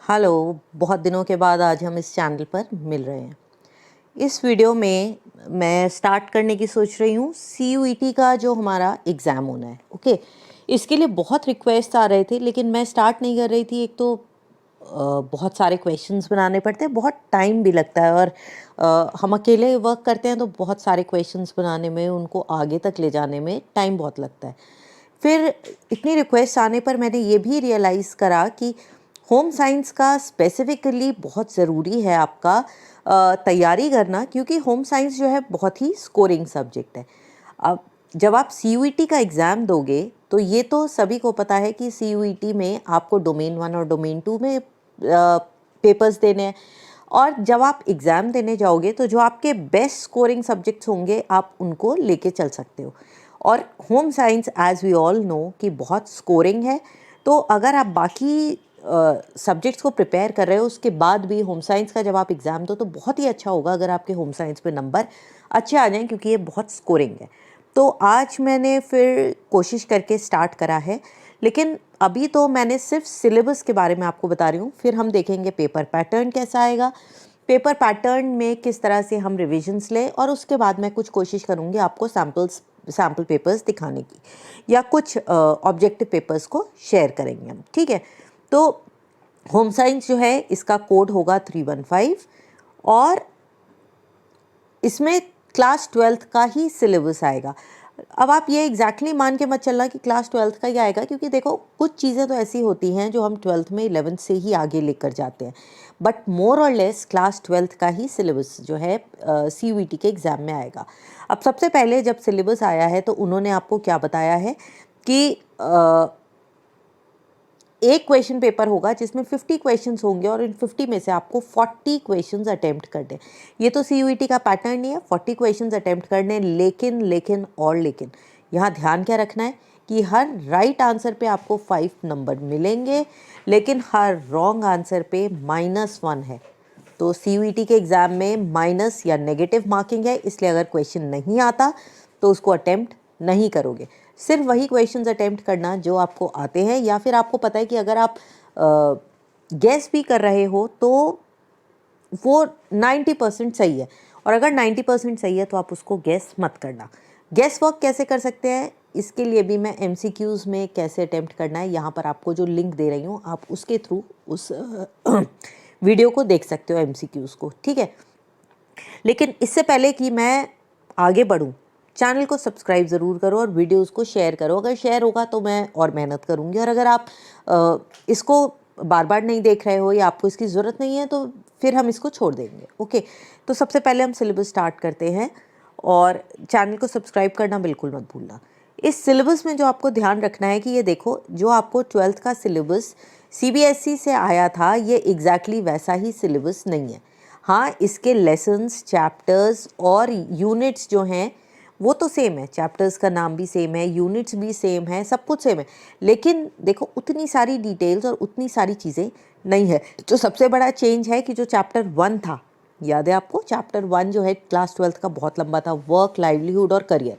Hello, बहुत दिनों के बाद आज हम इस चैनल पर मिल रहे हैं। इस वीडियो में मैं स्टार्ट करने की सोच रही हूँ CUET का जो हमारा एग्ज़ाम होना है। ओके, इसके लिए बहुत रिक्वेस्ट आ रहे थे लेकिन मैं स्टार्ट नहीं कर रही थी। एक तो बहुत सारे क्वेश्चंस बनाने पड़ते हैं, बहुत टाइम भी लगता है और हम अकेले वर्क करते हैं तो बहुत सारे क्वेश्चंस बनाने में, उनको आगे तक ले जाने में टाइम बहुत लगता है। फिर इतनी रिक्वेस्ट आने पर मैंने ये भी रियलाइज़ करा कि होम साइंस का स्पेसिफिकली बहुत ज़रूरी है आपका तैयारी करना, क्योंकि होम साइंस जो है बहुत ही स्कोरिंग सब्जेक्ट है। अब जब आप CUET का एग्ज़ाम दोगे तो ये तो सभी को पता है कि CUET में आपको डोमेन 1 और डोमेन 2 में पेपर्स देने हैं, और जब आप एग्ज़ाम देने जाओगे तो जो आपके बेस्ट स्कोरिंग सब्जेक्ट्स होंगे आप उनको लेके चल सकते हो। और home science as we all know कि बहुत स्कोरिंग है, तो अगर आप बाकी सब्जेक्ट्स को प्रिपेयर कर रहे हो उसके बाद भी होम साइंस का जब आप एग्ज़ाम दो तो बहुत ही अच्छा होगा अगर आपके होम साइंस पे नंबर अच्छे आ जाएं, क्योंकि ये बहुत स्कोरिंग है। तो आज मैंने फिर कोशिश करके स्टार्ट करा है, लेकिन अभी तो मैंने सिर्फ सिलेबस के बारे में आपको बता रही हूँ। फिर हम देखेंगे पेपर पैटर्न कैसा आएगा, पेपर पैटर्न में किस तरह से हम रिविजन्स लें, और उसके बाद मैं कुछ कोशिश करूँगी आपको सैम्पल पेपर्स दिखाने की, या कुछ ऑब्जेक्टिव पेपर्स को शेयर करेंगे हम। ठीक है, तो होम साइंस जो है इसका कोड होगा 315, और इसमें क्लास 12th का ही सिलेबस आएगा। अब आप ये एग्जैक्टली मान के मत चलना कि क्लास 12th का ही आएगा, क्योंकि देखो कुछ चीज़ें तो ऐसी होती हैं जो हम 12th में 11th से ही आगे लेकर जाते हैं, बट मोर और लेस क्लास 12th का ही सिलेबस जो है CUET के एग्ज़ाम में आएगा। अब सबसे पहले जब सिलेबस आया है तो उन्होंने आपको क्या बताया है कि एक क्वेश्चन पेपर होगा जिसमें 50 क्वेश्चंस होंगे, और इन 50 में से आपको 40 क्वेश्चंस अटेम्प्ट करने। ये तो CUET का पैटर्न नहीं है, 40 क्वेश्चंस अटेम्प्ट करने। लेकिन यहाँ ध्यान क्या रखना है कि हर राइट आंसर पे आपको 5 नंबर मिलेंगे, लेकिन हर रॉन्ग आंसर पे -1 है। तो CUET के एग्ज़ाम में माइनस या नेगेटिव मार्किंग है, इसलिए अगर क्वेश्चन नहीं आता तो उसको अटेम्प्ट नहीं करोगे। सिर्फ वही क्वेश्चंस अटेम्प्ट करना जो आपको आते हैं, या फिर आपको पता है कि अगर आप गेस भी कर रहे हो तो वो 90% सही है, और अगर 90% सही है तो आप उसको गेस मत करना। गेस वर्क कैसे कर सकते हैं, इसके लिए भी मैं MCQs में कैसे अटेम्प्ट करना है, यहाँ पर आपको जो लिंक दे रही हूँ आप उसके थ्रू उस वीडियो को देख सकते हो, MCQs को। ठीक है, लेकिन इससे पहले कि मैं आगे बढ़ूँ, चैनल को सब्सक्राइब ज़रूर करो और वीडियोस को शेयर करो। अगर शेयर होगा तो मैं और मेहनत करूँगी, और अगर आप इसको बार बार नहीं देख रहे हो या आपको इसकी ज़रूरत नहीं है तो फिर हम इसको छोड़ देंगे। ओके, तो सबसे पहले हम सिलेबस स्टार्ट करते हैं, और चैनल को सब्सक्राइब करना बिल्कुल मत भूलना। इस सिलेबस में जो आपको ध्यान रखना है कि ये देखो, जो आपको 12th का सिलेबस CBSE से आया था ये एग्जैक्टली वैसा ही सिलेबस नहीं है। हाँ, इसके लेसन्स, चैप्टर्स और यूनिट्स जो हैं वो तो सेम है, चैप्टर्स का नाम भी सेम है, यूनिट्स भी सेम है, सब कुछ सेम है, लेकिन देखो उतनी सारी डिटेल्स और उतनी सारी चीज़ें नहीं है। जो सबसे बड़ा चेंज है कि जो चैप्टर 1 था, याद है आपको, चैप्टर 1 जो है क्लास 12th का बहुत लंबा था, वर्क, लाइवलीहुड और करियर,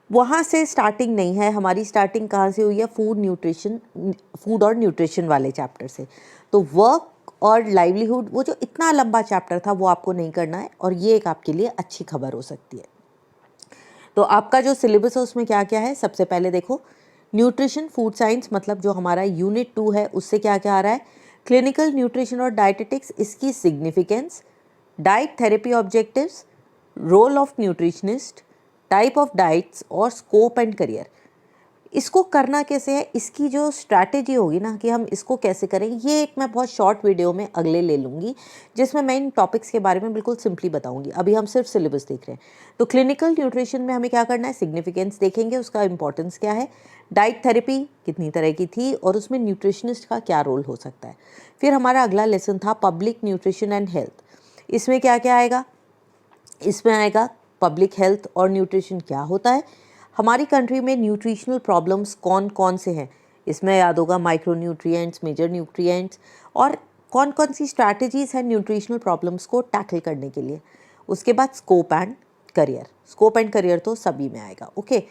वहाँ से स्टार्टिंग नहीं है। हमारी स्टार्टिंग कहाँ से हुई है, फूड और न्यूट्रिशन वाले चैप्टर से। तो वर्क और लाइवलीहुड, वो जो इतना लंबा चैप्टर था वो आपको नहीं करना है, और ये एक आपके लिए अच्छी खबर हो सकती है। तो आपका जो सिलेबस है उसमें क्या क्या है, सबसे पहले देखो, न्यूट्रिशन फूड साइंस, मतलब जो हमारा यूनिट 2 है उससे क्या क्या आ रहा है, क्लिनिकल न्यूट्रिशन और डाइटेटिक्स, इसकी significance, diet therapy objectives, role of nutritionist, type of diets और स्कोप एंड करियर। इसको करना कैसे है, इसकी जो स्ट्रैटेजी होगी ना कि हम इसको कैसे करें, ये एक मैं बहुत शॉर्ट वीडियो में अगले ले लूँगी, जिसमें मैं इन टॉपिक्स के बारे में बिल्कुल सिंपली बताऊँगी। अभी हम सिर्फ सिलेबस देख रहे हैं। तो क्लिनिकल न्यूट्रिशन में हमें क्या करना है, सिग्निफिकेंस देखेंगे, उसका इंपॉर्टेंस क्या है, डाइट थेरेपी कितनी तरह की थी और उसमें न्यूट्रिशनिस्ट का क्या रोल हो सकता है। फिर हमारा अगला लेसन था पब्लिक न्यूट्रिशन एंड हेल्थ। इसमें क्या क्या आएगा, इसमें आएगा पब्लिक हेल्थ और न्यूट्रिशन क्या होता है, हमारी कंट्री में न्यूट्रिशनल प्रॉब्लम्स कौन कौन से हैं, इसमें याद होगा माइक्रो न्यूट्रिएंट्स, मेजर न्यूट्रिएंट्स, और कौन कौन सी स्ट्रैटेजीज़ हैं न्यूट्रिशनल प्रॉब्लम्स को टैकल करने के लिए। उसके बाद scope and career, scope and career तो सभी में आएगा। ओके,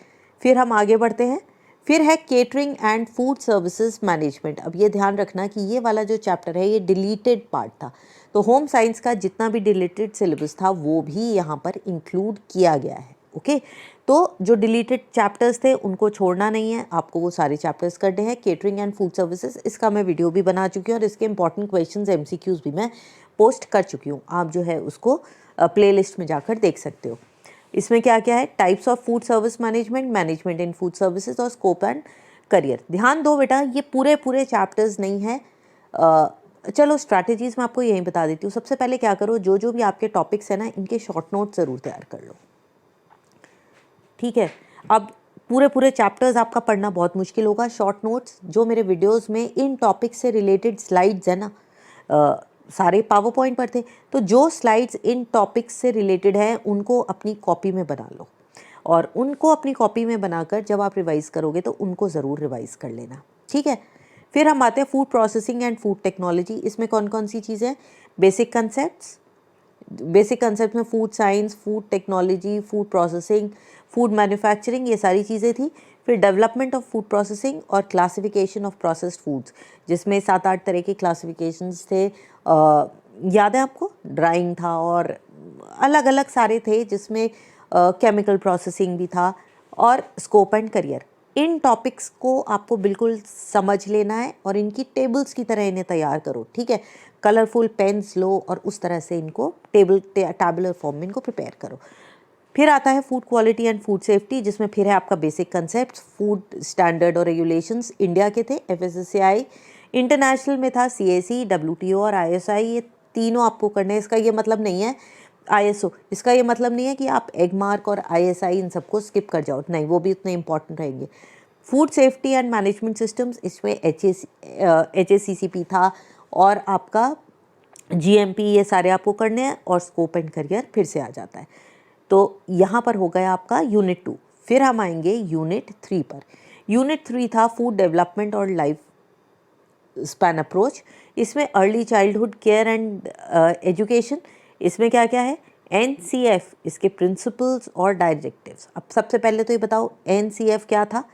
फिर हम आगे बढ़ते हैं। फिर है catering and food services management. अब ये ध्यान रखना कि ये वाला जो चैप्टर है ये डिलीटेड पार्ट था, तो होम साइंस का जितना भी डिलीटेड सिलेबस था वो भी यहाँ पर इंक्लूड किया गया है। ओके, तो जो डिलीटेड चैप्टर्स थे उनको छोड़ना नहीं है, आपको वो सारे चैप्टर्स करने हैं। केटरिंग एंड फूड सर्विसेज, इसका मैं वीडियो भी बना चुकी हूँ और इसके इंपॉर्टेंट क्वेश्चंस MCQs भी मैं पोस्ट कर चुकी हूँ, आप जो है उसको प्लेलिस्ट में जाकर देख सकते हो। इसमें क्या क्या है, types of food service management, management in food services और स्कोप एंड करियर। ध्यान दो बेटा, ये पूरे चैप्टर्स नहीं है। चलो स्ट्रैटेजीज मैं आपको यहीं बता देती हूँ। सबसे पहले क्या करो, जो भी आपके टॉपिक्स हैं ना, इनके शॉर्ट नोट ज़रूर तैयार कर लो, ठीक है। अब पूरे चैप्टर्स आपका पढ़ना बहुत मुश्किल होगा। शॉर्ट नोट्स जो मेरे वीडियोस में इन टॉपिक्स से रिलेटेड स्लाइड्स है ना, सारे पावर पॉइंट पर थे, तो जो स्लाइड्स इन टॉपिक्स से रिलेटेड हैं उनको अपनी कॉपी में बना लो, और उनको अपनी कॉपी में बनाकर जब आप रिवाइज़ करोगे तो उनको ज़रूर रिवाइज़ कर लेना, ठीक है। फिर हम आते हैं food processing and food technology. इसमें कौन कौन सी चीज़ें, बेसिक कंसेप्ट में food science, food technology, food processing, food manufacturing, ये सारी चीज़ें थी। फिर डेवलपमेंट ऑफ फूड प्रोसेसिंग और क्लासिफिकेशन ऑफ प्रोसेस्ड फूड्स, जिसमें 7-8 तरह के क्लासिफिकेशंस थे। याद है आपको, ड्राइंग था और अलग अलग सारे थे, जिसमें केमिकल प्रोसेसिंग भी था, और scope and career. In topics को आपको बिल्कुल समझ लेना है और इनकी टेबल्स की तरह इन्हें तैयार करो, ठीक है। कलरफुल पेन्स लो और उस तरह से इनको टैबुलर फॉर्म में इनको प्रिपेयर करो। फिर आता है food quality and food safety, जिसमें फिर है आपका बेसिक कंसेप्ट, फूड स्टैंडर्ड और रेगुलेशंस। इंडिया के थे FSSAI, इंटरनेशनल में था CAC, WTO और ISI। ये तीनों आपको करने हैं। इसका ये मतलब नहीं है ISO, इसका ये मतलब नहीं है कि आप एग मार्क और ISI इन सबको स्किप कर जाओ, नहीं, वो भी उतने इंपॉर्टेंट रहेंगे। Food safety and management systems, इसमें HACCP था और आपका GMP, ये सारे आपको करने हैं, और स्कोप एंड करियर फिर से आ जाता है। तो यहाँ पर हो गया आपका यूनिट 2। फिर हम आएंगे यूनिट 3 पर। यूनिट 3 था फूड डेवलपमेंट और लाइफ स्पैन अप्रोच। इसमें early childhood care and education, इसमें क्या क्या है, NCF, इसके प्रिंसिपल्स और डायरेक्टिव्स। अब सबसे पहले तो ये बताओ NCF क्या था,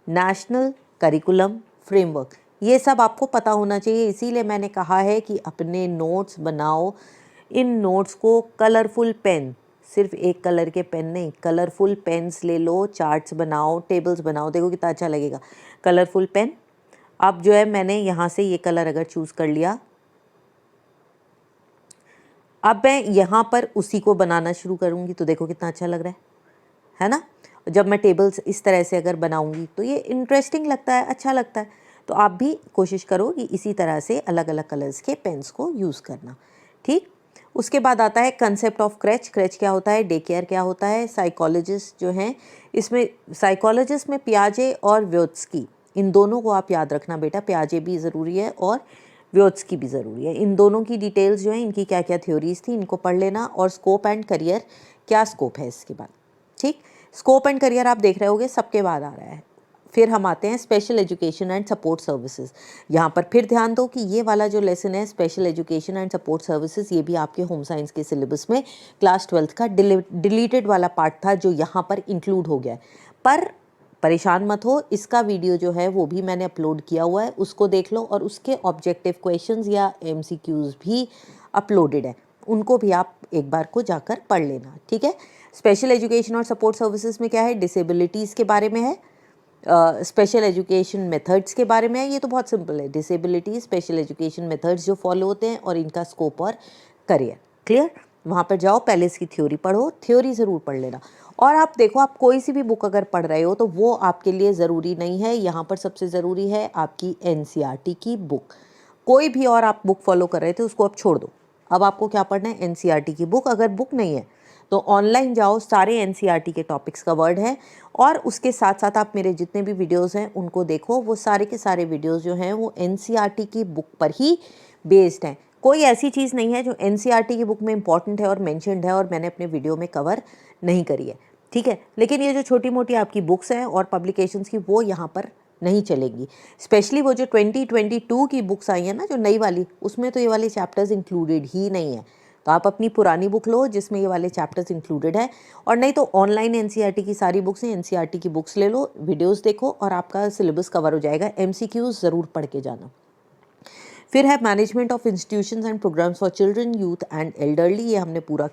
नेशनल करिकुलम फ्रेमवर्क। ये सब आपको पता होना चाहिए, इसीलिए मैंने कहा है कि अपने नोट्स बनाओ। इन नोट्स को कलरफुल पेन, सिर्फ एक कलर के पेन नहीं, कलरफुल पेन्स ले लो, चार्ट्स बनाओ, टेबल्स बनाओ, देखो कितना अच्छा लगेगा कलरफुल पेन। अब जो है मैंने यहाँ से ये कलर अगर चूज़ कर लिया, अब मैं यहाँ पर उसी को बनाना शुरू करूँगी तो देखो कितना अच्छा लग रहा है ना। जब मैं टेबल्स इस तरह से अगर बनाऊँगी तो ये इंटरेस्टिंग लगता है, अच्छा लगता है। तो आप भी कोशिश करो कि इसी तरह से अलग अलग कलर्स के पेन्स को यूज़ करना, ठीक। उसके बाद आता है कंसेप्ट ऑफ क्रच। क्रच क्या होता है, डे केयर क्या होता है, साइकोलॉजिस्ट जो हैं, इसमें साइकोलॉजिस्ट में पियाजे और व्योत्स्की, इन दोनों को आप याद रखना बेटा। पियाजे भी ज़रूरी है और व्योत्स्की भी ज़रूरी है। इन दोनों की डिटेल्स जो हैं, इनकी क्या क्या थ्योरीज थी, इनको पढ़ लेना। और स्कोप एंड करियर, क्या स्कोप है इसके बाद, ठीक। स्कोप एंड करियर आप देख रहे होगे सबके बाद आ रहा है। फिर हम आते हैं special education and support services. यहाँ पर फिर ध्यान दो कि ये वाला जो लेसन है special education and support services, ये भी आपके होम साइंस के सिलेबस में क्लास 12th का डिलीटेड वाला पार्ट था, जो यहाँ पर इंक्लूड हो गया है। पर परेशान मत हो, इसका वीडियो जो है वो भी मैंने अपलोड किया हुआ है, उसको देख लो, और उसके ऑब्जेक्टिव क्वेश्चंस या MCQs भी अपलोडेड है, उनको भी आप एक बार को जाकर पढ़ लेना, ठीक है। स्पेशल एजुकेशन और सपोर्ट सर्विसेज में क्या है, डिसेबिलिटीज़ के बारे में है, स्पेशल एजुकेशन मेथड्स के बारे में है। ये तो बहुत सिंपल है, डिसेबिलिटी, स्पेशल एजुकेशन मेथड्स जो फॉलो होते हैं और इनका स्कोप और करियर। क्लियर, वहाँ पर जाओ, पहले इसकी थ्योरी पढ़ो, थ्योरी ज़रूर पढ़ लेना। और आप देखो, आप कोई सी भी बुक अगर पढ़ रहे हो तो वो आपके लिए ज़रूरी नहीं है, यहाँ पर सबसे ज़रूरी है आपकी NCERT की बुक। कोई भी और आप बुक फॉलो कर रहे थे उसको अब छोड़ दो, अब आपको क्या पढ़ना है, NCERT की बुक। अगर बुक नहीं है तो ऑनलाइन जाओ, सारे NCERT के टॉपिक्स कवर्ड हैं, और उसके साथ साथ आप मेरे जितने भी वीडियोस हैं उनको देखो। वो सारे के सारे वीडियोस जो हैं वो NCERT की बुक पर ही बेस्ड हैं। कोई ऐसी चीज़ नहीं है जो NCERT की बुक में इंपॉर्टेंट है और मेंशन्ड है और मैंने अपने वीडियो में कवर नहीं करी है, ठीक है। लेकिन ये जो छोटी मोटी आपकी बुक्स हैं और पब्लिकेशंस की, वो यहाँ पर नहीं चलेगी। स्पेशली वो जो 2022 की बुक्स आई हैं ना, जो नई वाली, उसमें तो ये वाले चैप्टर्स इंक्लूडेड ही नहीं है। तो आप अपनी पुरानी बुक लो जिसमें ये वाले चैप्टर्स इंक्लूडेड है, और नहीं तो ऑनलाइन एनसीईआरटी की सारी बुक्स हैं, एनसीईआरटी की बुक्स ले लो, वीडियोस देखो और आपका सिलेबस कवर हो जाएगा। एमसीक्यूज ज़रूर पढ़ के जाना। फिर है management of institutions and programmes for children, youth and elderly, ये हमने पूरा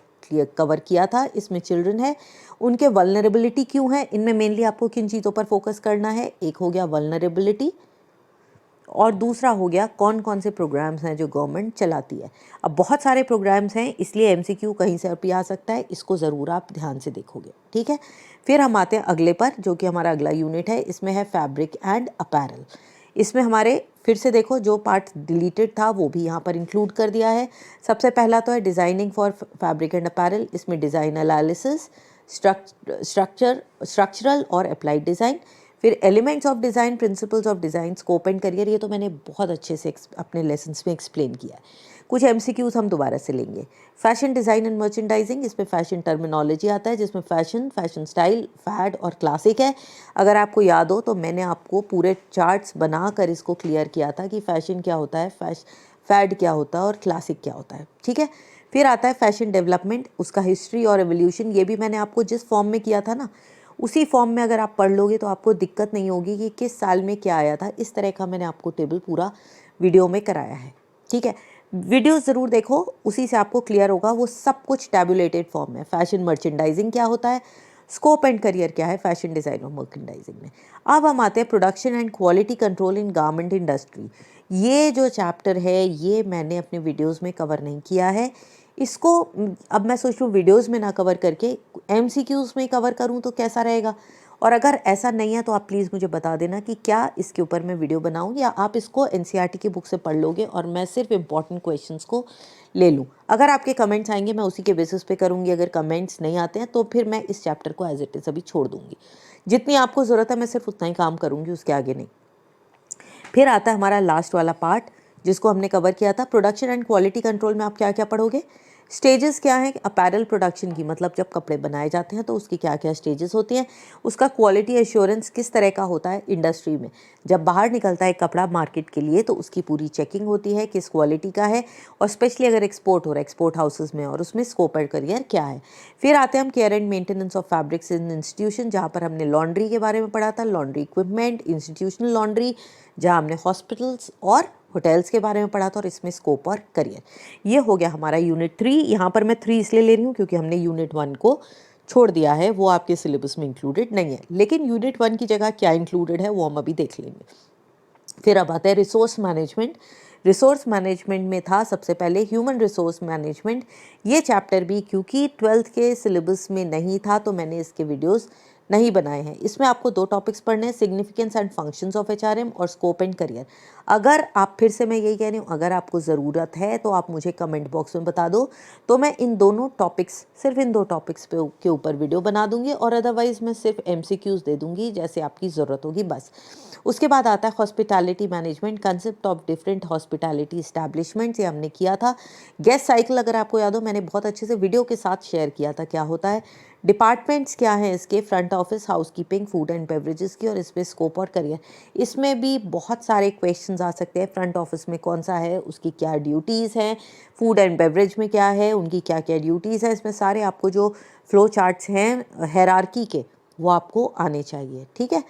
कवर किया था। इसमें चिल्ड्रन है, उनके वल्नरेबिलिटी क्यों है, इनमें मेनली आपको किन चीज़ों पर फोकस करना है। एक हो गया वल्नरेबिलिटी और दूसरा हो गया कौन कौन से प्रोग्राम्स हैं जो गवर्नमेंट चलाती है। अब बहुत सारे प्रोग्राम्स हैं इसलिए एमसीक्यू कहीं से भी आ सकता है, इसको ज़रूर आप ध्यान से देखोगे, ठीक है। फिर हम आते हैं अगले पर, जो कि हमारा अगला यूनिट है। इसमें है फैब्रिक एंड अपैरल। इसमें हमारे फिर से देखो जो पार्ट डिलीटेड था वो भी यहाँ पर इंक्लूड कर दिया है। सबसे पहला तो है designing for fabric and apparel. इसमें डिज़ाइन एनालिसिस, स्ट्रक्चरल और अप्लाइड डिज़ाइन। फिर elements of design, principles of design, scope and career, ये तो मैंने बहुत अच्छे से अपने लेसन्स में एक्सप्लेन किया है। कुछ एमसीक्यूज़ हम दोबारा से लेंगे। फैशन डिज़ाइन एंड मर्चेंडाइजिंग, इसमें फैशन टर्मिनोलॉजी आता है जिसमें फैशन, फैशन स्टाइल, फैड और क्लासिक है। अगर आपको याद हो तो मैंने आपको पूरे चार्ट्स बनाकर इसको क्लियर किया था कि फैशन क्या होता है, फैड क्या होता है और क्लासिक क्या होता है, ठीक है। फिर आता है फैशन डेवलपमेंट, उसका हिस्ट्री और एवोल्यूशन। ये भी मैंने आपको जिस फॉर्म में किया था ना उसी फॉर्म में अगर आप पढ़ लोगे तो आपको दिक्कत नहीं होगी कि किस साल में क्या आया था। इस तरह का मैंने आपको टेबल पूरा वीडियो में कराया है, ठीक है। वीडियो ज़रूर देखो, उसी से आपको क्लियर होगा, वो सब कुछ टैबुलेटेड फॉर्म में। फैशन मर्चेंडाइजिंग क्या होता है, स्कोप एंड करियर क्या है फैशन डिज़ाइन और मर्चेंडाइजिंग में। अब हम आते हैं production and quality control in garment industry. ये जो चैप्टर है ये मैंने अपने वीडियोज़ में कवर नहीं किया है। इसको अब मैं सोच रही हूँ वीडियोज़ में ना कवर करके एमसीक्यूज़ में कवर करूँ तो कैसा रहेगा। और अगर ऐसा नहीं है तो आप प्लीज़ मुझे बता देना कि क्या इसके ऊपर मैं वीडियो बनाऊँ, या आप इसको एनसीईआरटी की बुक से पढ़ लोगे और मैं सिर्फ इम्पॉर्टेंट क्वेश्चंस को ले लूँ। अगर आपके कमेंट्स आएंगे मैं उसी के बेसिस पे करूँगी, अगर कमेंट्स नहीं आते हैं तो फिर मैं इस चैप्टर को एज इट इज़ अभी छोड़ दूँगी। जितनी आपको ज़रूरत है मैं सिर्फ उतना ही काम करूँगी, उसके आगे नहीं। फिर आता है हमारा लास्ट वाला पार्ट जिसको हमने कवर किया था, प्रोडक्शन एंड क्वालिटी कंट्रोल में आप क्या क्या पढ़ोगे। स्टेजेस क्या है अपैरल प्रोडक्शन की, मतलब जब कपड़े बनाए जाते हैं तो उसकी क्या क्या स्टेजेस होती हैं, उसका क्वालिटी एश्योरेंस किस तरह का होता है इंडस्ट्री में। जब बाहर निकलता है कपड़ा मार्केट के लिए तो उसकी पूरी चेकिंग होती है किस क्वालिटी का है, और स्पेशली अगर एक्सपोर्ट हो रहा है एक्सपोर्ट हाउसेज में, और उसमें स्कोप एंड करियर क्या है। फिर आते हैं हम care and maintenance of fabrics in institution, जहाँ पर हमने लॉन्ड्री के बारे में पढ़ा था, लॉन्ड्री इक्विपमेंट, इंस्टीट्यूशनल लॉन्ड्री, जहाँ हमने हॉस्पिटल्स और होटल्स के बारे में पढ़ा था, और इसमें स्कोप और करियर। ये हो गया हमारा यूनिट 3। यहाँ पर मैं 3 इसलिए ले रही हूँ क्योंकि हमने यूनिट 1 को छोड़ दिया है, वो आपके सिलेबस में इंक्लूडेड नहीं है, लेकिन यूनिट 1 की जगह क्या इंक्लूडेड है वो हम अभी देख लेंगे। फिर अब आता है रिसोर्स मैनेजमेंट। रिसोर्स मैनेजमेंट में था सबसे पहले ह्यूमन रिसोर्स मैनेजमेंट। ये चैप्टर भी क्योंकि 12th के सिलेबस में नहीं था तो मैंने इसके वीडियोस नहीं बनाए हैं। इसमें आपको 2 टॉपिक्स पढ़ने हैं, significance and functions of HRM और स्कोप एंड करियर। अगर आप, फिर से मैं यही कह रही हूँ, अगर आपको ज़रूरत है तो आप मुझे कमेंट बॉक्स में बता दो, तो मैं इन दोनों टॉपिक्स, सिर्फ इन 2 टॉपिक्स के ऊपर वीडियो बना दूंगी, और अदरवाइज़ मैं सिर्फ एमसीक्यूज़ दे दूंगी जैसे आपकी ज़रूरत होगी बस। उसके बाद आता है hospitality management, concept of different hospitality establishments, ये हमने किया था। गेस्ट साइकिल अगर आपको याद हो मैंने बहुत अच्छे से वीडियो के साथ शेयर किया था क्या होता है। डिपार्टमेंट्स क्या हैं इसके, front office, housekeeping, food and beverages की, और इसमें स्कोप और करियर। इसमें भी बहुत सारे क्वेश्चंस आ सकते हैं। फ्रंट ऑफिस में कौन सा है, उसकी क्या ड्यूटीज़ हैं, फूड एंड बेवरेज में क्या है, उनकी क्या क्या ड्यूटीज़ हैं। इसमें सारे आपको जो फ्लो चार्ट्स हैं हायरार्की के वो आपको आने चाहिए, ठीक है।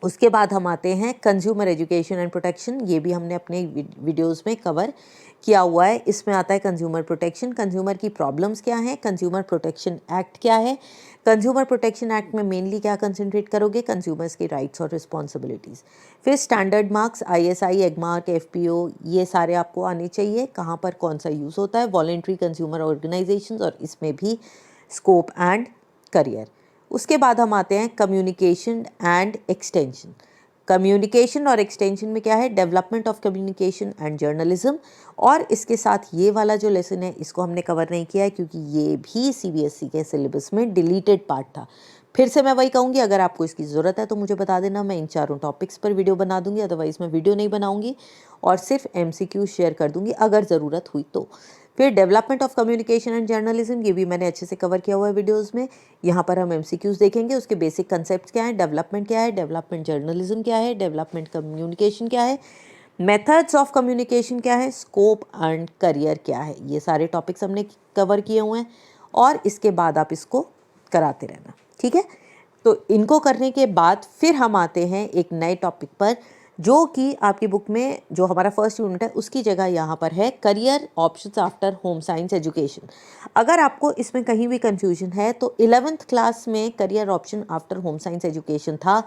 उसके बाद हम आते हैं कंज्यूमर एजुकेशन एंड प्रोटेक्शन। ये भी हमने अपने वीडियोस में कवर किया हुआ है। इसमें आता है कंज्यूमर प्रोटेक्शन, कंज्यूमर की प्रॉब्लम्स क्या हैं, कंज्यूमर प्रोटेक्शन एक्ट क्या है। कंज्यूमर प्रोटेक्शन एक्ट में मेनली क्या कंसंट्रेट करोगे, कंज्यूमर्स के राइट्स और रिस्पॉन्सिबिलिटीज़। फिर standard marks, ISI, Agmark, FPO, ये सारे आपको आने चाहिए, कहाँ पर कौन सा यूज़ होता है। वॉलेंट्री कंज्यूमर ऑर्गेनाइजेशंस, और इसमें भी स्कोप एंड करियर। उसके बाद हम आते हैं कम्युनिकेशन एंड एक्सटेंशन। कम्युनिकेशन और एक्सटेंशन में क्या है, development of communication and journalism. और इसके साथ ये वाला जो लेसन है इसको हमने कवर नहीं किया है क्योंकि ये भी सीबीएसई के सिलेबस में डिलीटेड पार्ट था। फिर से मैं वही कहूँगी, अगर आपको इसकी ज़रूरत है तो मुझे बता देना, मैं इन चारों टॉपिक्स पर वीडियो बना दूंगी, अदरवाइज़ मैं वीडियो नहीं बनाऊंगी और सिर्फ एमसीक्यू शेयर कर दूंगी अगर ज़रूरत हुई तो। फिर development of communication and journalism, ये भी मैंने अच्छे से कवर किया हुआ है वीडियोस में। यहाँ पर हम एमसीक्यूज देखेंगे, उसके बेसिक कंसेप्ट क्या है, डेवलपमेंट क्या है, डेवलपमेंट जर्नलिज्म क्या है, डेवलपमेंट कम्युनिकेशन क्या है। मेथड्स ऑफ कम्युनिकेशन क्या है, स्कोप एंड करियर क्या है, ये सारे टॉपिक्स हमने कवर किए हुए हैं और इसके बाद आप इसको कराते रहना, ठीक है। तो इनको करने के बाद फिर हम आते हैं एक नए टॉपिक पर, जो कि आपकी बुक में जो हमारा फर्स्ट यूनिट है उसकी जगह यहाँ पर है career options after home science education. अगर आपको इसमें कहीं भी कंफ्यूजन है तो 11th क्लास में career option after home science education था।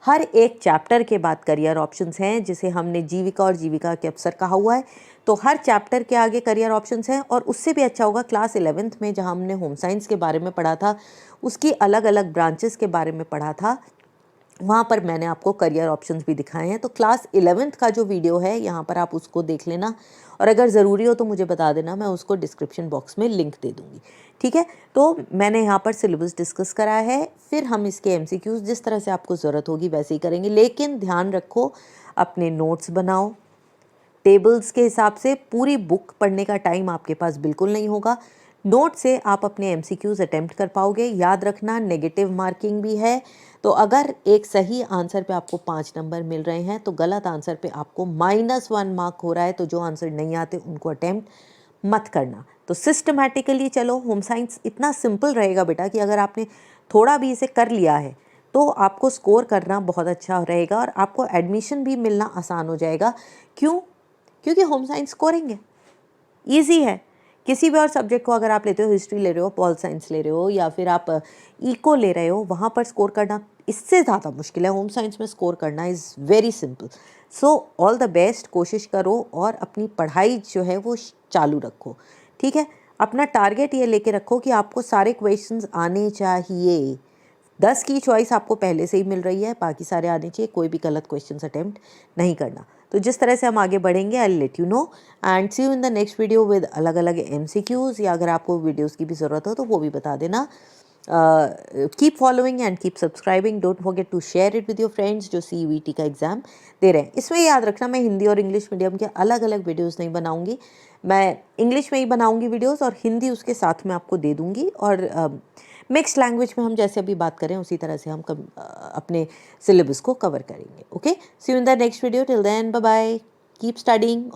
हर एक चैप्टर के बाद करियर ऑप्शंस हैं, जिसे हमने जीविका और जीविका के अवसर कहा हुआ है। तो हर चैप्टर के आगे करियर ऑप्शंस हैं, और उससे भी अच्छा होगा क्लास 11th में जहां हमने होम साइंस के बारे में पढ़ा था, उसकी अलग अलग ब्रांचेस के बारे में पढ़ा था, वहाँ पर मैंने आपको करियर ऑप्शंस भी दिखाए हैं। तो क्लास 11th का जो वीडियो है यहाँ पर आप उसको देख लेना, और अगर ज़रूरी हो तो मुझे बता देना, मैं उसको डिस्क्रिप्शन बॉक्स में लिंक दे दूँगी, ठीक है। तो मैंने यहाँ पर सिलेबस डिस्कस करा है, फिर हम इसके एमसीक्यूज़ जिस तरह से आपको ज़रूरत होगी वैसे ही करेंगे, लेकिन ध्यान रखो अपने नोट्स बनाओ टेबल्स के हिसाब से। पूरी बुक पढ़ने का टाइम आपके पास बिल्कुल नहीं होगा, नोट से आप अपने एमसीक्यूज़ अटेम्प्ट कर पाओगे। याद रखना नेगेटिव मार्किंग भी है, तो अगर एक सही आंसर पे आपको 5 नंबर मिल रहे हैं तो गलत आंसर पे आपको -1 मार्क हो रहा है। तो जो आंसर नहीं आते उनको अटेम्प्ट मत करना। तो सिस्टमैटिकली चलो, होम साइंस इतना सिंपल रहेगा बेटा कि अगर आपने थोड़ा भी इसे कर लिया है तो आपको स्कोर करना बहुत अच्छा रहेगा, और आपको एडमिशन भी मिलना आसान हो जाएगा। क्यों? क्योंकि होम साइंस स्कोरिंग है, ईजी है। किसी भी और सब्जेक्ट को अगर आप लेते हो, हिस्ट्री ले रहे हो, पॉल साइंस ले रहे हो, या फिर आप इको ले रहे हो, वहाँ पर स्कोर करना इससे ज़्यादा मुश्किल है। होम साइंस में स्कोर करना is very simple. So all the best, कोशिश करो और अपनी पढ़ाई जो है वो चालू रखो, ठीक है। अपना टारगेट ये लेके रखो कि आपको सारे क्वेश्चंस आने चाहिए। 10 की चॉइस आपको पहले से ही मिल रही है, बाकी सारे आने चाहिए, कोई भी गलत क्वेश्चंस अटेम्प्ट नहीं करना। तो जिस तरह से हम आगे बढ़ेंगे, I let you know and see you in the next video with अलग अलग एमसीक्यूज़, या अगर आपको वीडियोस की भी ज़रूरत हो तो वो भी बता देना। Keep following and keep subscribing, don't forget to share it with your friends जो CUET का एग्ज़ाम दे रहे हैं। इसमें याद रखना, मैं हिंदी और इंग्लिश मीडियम के अलग अलग वीडियोज़ नहीं बनाऊँगी, मैं इंग्लिश में ही बनाऊँगी वीडियोज़, और हिंदी उसके साथ में आपको दे दूँगी। और मिक्स लैंग्वेज में हम जैसे अभी बात करें उसी तरह से हम अपने सिलेबस को कवर करेंगे। Okay, see you in the next video, till then bye bye, keep studying.